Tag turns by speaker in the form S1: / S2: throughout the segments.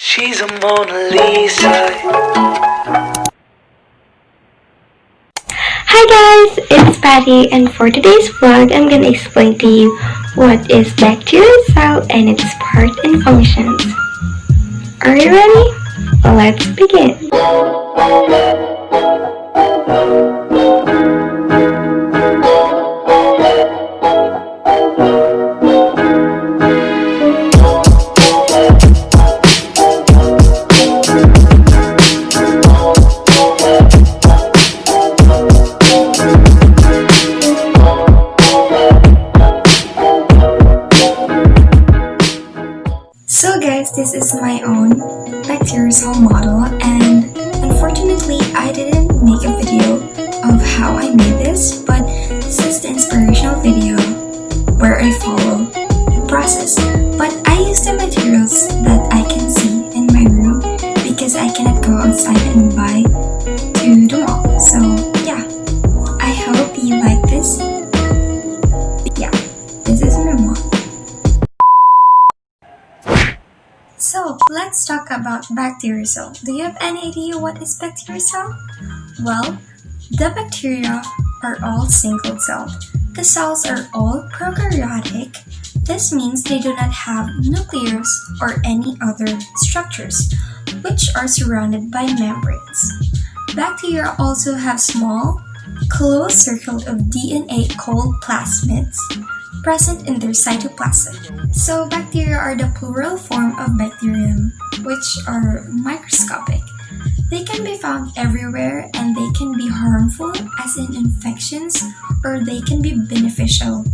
S1: She's a Mona Lisa.
S2: Hi guys, it's Patty, and for today's vlog, I'm gonna explain to you what is bacterial cell and its part and functions. Are you ready? Let's begin. So guys, this is my own bacterial cell model, and unfortunately I didn't make a video of how I made this, but this is the inspirational video where I follow the process. But I use the materials that I can see in my room because I cannot go outside and buy to the mall. So yeah, I hope you like this. Yeah, this is my mom. So, let's talk about bacterial cell. Do you have any idea what is bacterial cell? Well, the bacteria are all single-celled. The cells are all prokaryotic. This means they do not have nucleus or any other structures, which are surrounded by membranes. Bacteria also have small, closed circles of DNA called plasmids present in their cytoplasm. So bacteria are the plural form of bacterium, which are microscopic. They can be found everywhere and they can be harmful, as in infections, or they can be beneficial,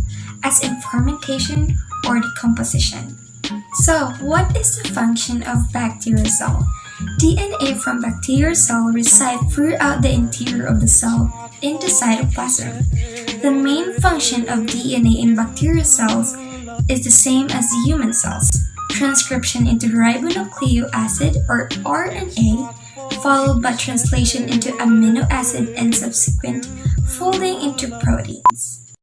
S2: as in fermentation or decomposition. So what is the function of bacterial cell? DNA from bacterial cell reside throughout the interior of the cell in the cytoplasm. The main function of DNA in bacterial cells is the same as the human cells: transcription into ribonucleic acid or RNA, followed by translation into amino acid and subsequent folding into proteins.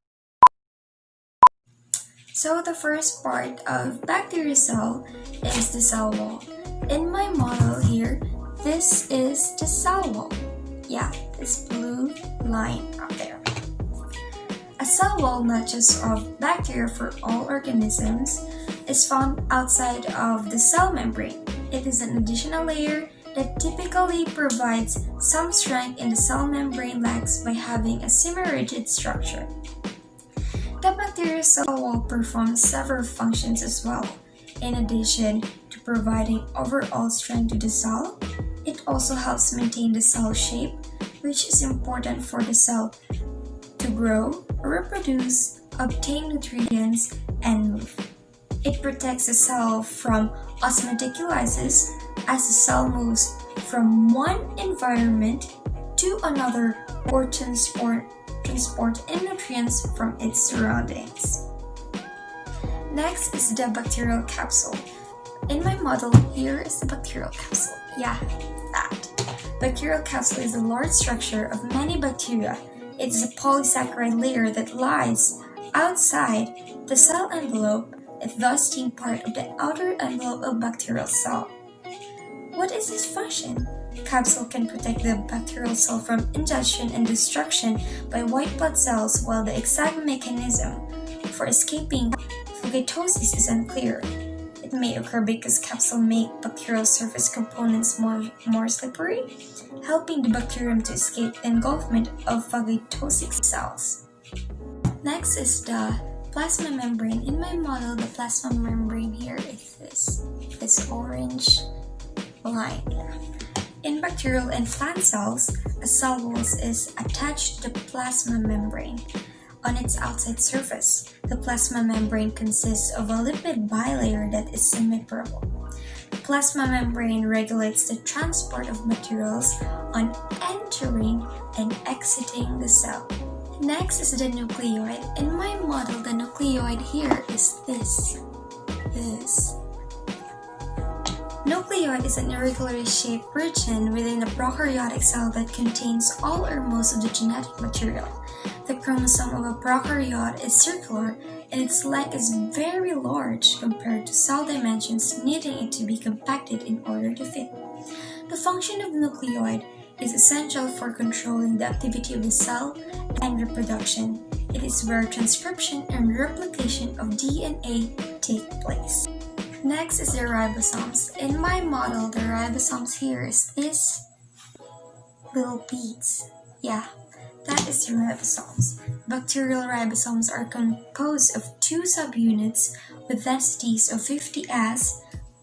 S2: So the first part of bacterial cell is the cell wall. In my model here, this is the cell wall. Yeah, this blue line up there. A cell wall, not just of bacteria for all organisms, is found outside of the cell membrane. It is an additional layer that typically provides some strength in the cell membrane lacks by having a semi-rigid structure. The bacterial cell wall performs several functions as well. In addition to providing overall strength to the cell, it also helps maintain the cell shape, which is important for the cell to grow, reproduce, obtain nutrients, and move. It protects the cell from osmotic lysis as the cell moves from one environment to another or transport in nutrients from its surroundings. Next is the bacterial capsule. In my model, here is the bacterial capsule. Yeah, that. Bacterial capsule is a large structure of many bacteria. It is a polysaccharide layer that lies outside the cell envelope, thus being part of the outer envelope of bacterial cell. What is its function? The capsule can protect the bacterial cell from ingestion and destruction by white blood cells, while the exact mechanism for escaping phagocytosis is unclear. It may occur because capsules make bacterial surface components more slippery, helping the bacterium to escape engulfment of phagocytic cells. Next is the plasma membrane. In my model, the plasma membrane here is this orange line here. In bacterial and plant cells, a cell wall is attached to the plasma membrane. On its outside surface, the plasma membrane consists of a lipid bilayer that is semi-permeable. The plasma membrane regulates the transport of materials on entering and exiting the cell. Next is the nucleoid. In my model, the nucleoid here is this. Nucleoid is an irregularly shaped region within a prokaryotic cell that contains all or most of the genetic material. The chromosome of a prokaryote is circular and its length is very large compared to cell dimensions, needing it to be compacted in order to fit. The function of nucleoid is essential for controlling the activity of the cell and reproduction. It is where transcription and replication of DNA take place. Next is the ribosomes. In my model, the ribosomes here is this little beads. Yeah, that is the ribosomes. Bacterial ribosomes are composed of two subunits with densities of 50S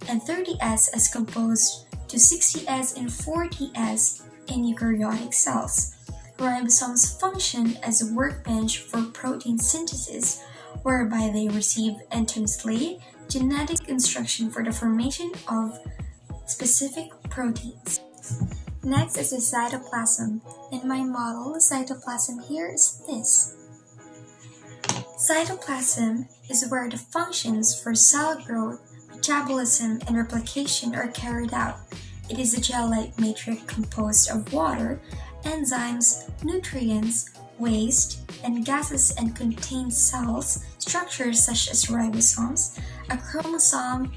S2: and 30S as composed to 60S and 40S in eukaryotic cells. Ribosomes function as a workbench for protein synthesis, whereby they receive and translate genetic instruction for the formation of specific proteins. Next is the cytoplasm. In my model, the cytoplasm here is this. Cytoplasm is where the functions for cell growth, metabolism, and replication are carried out. It is a gel-like matrix composed of water, enzymes, nutrients, waste, and gases and contains cells, structures such as ribosomes, a chromosome,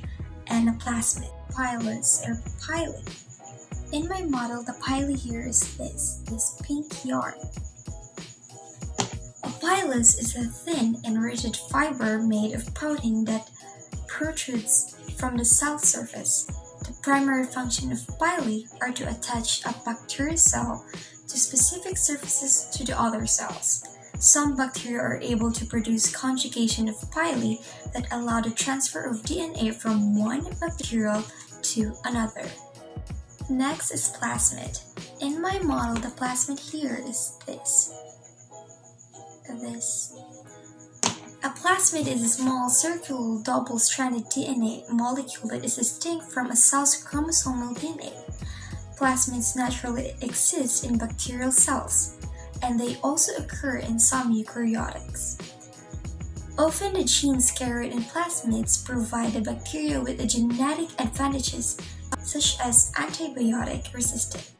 S2: and a plasmid, pilus or pili. In my model, the pili here is this pink yarn. A pilus is a thin and rigid fiber made of protein that protrudes from the cell surface. The primary function of pili are to attach a bacterial cell to specific surfaces to the other cells. Some bacteria are able to produce conjugation of pili that allow the transfer of DNA from one bacterial to another. Next is plasmid. In my model, the plasmid here is this. A plasmid is a small circular double-stranded DNA molecule that is distinct from a cell's chromosomal DNA. Plasmids naturally exist in bacterial cells, and they also occur in some eukaryotics. Often the genes carried in plasmids provide the bacteria with the genetic advantages such as antibiotic resistance.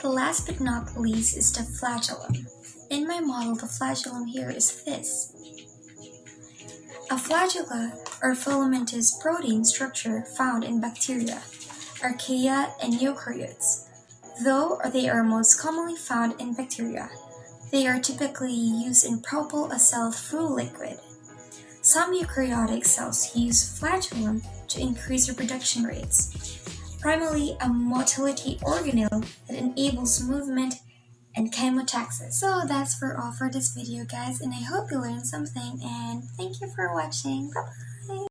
S2: The last but not least is the flagellum. In my model, the flagellum here is this. A flagella or filamentous protein structure found in bacteria, archaea, and eukaryotes. Though they are most commonly found in bacteria, they are typically used in propel a cell through liquid. Some eukaryotic cells use flagellum to increase reproduction rates, primarily a motility organelle that enables movement and chemotaxis. So that's all for this video, guys, and I hope you learned something, and thank you for watching. Bye-bye.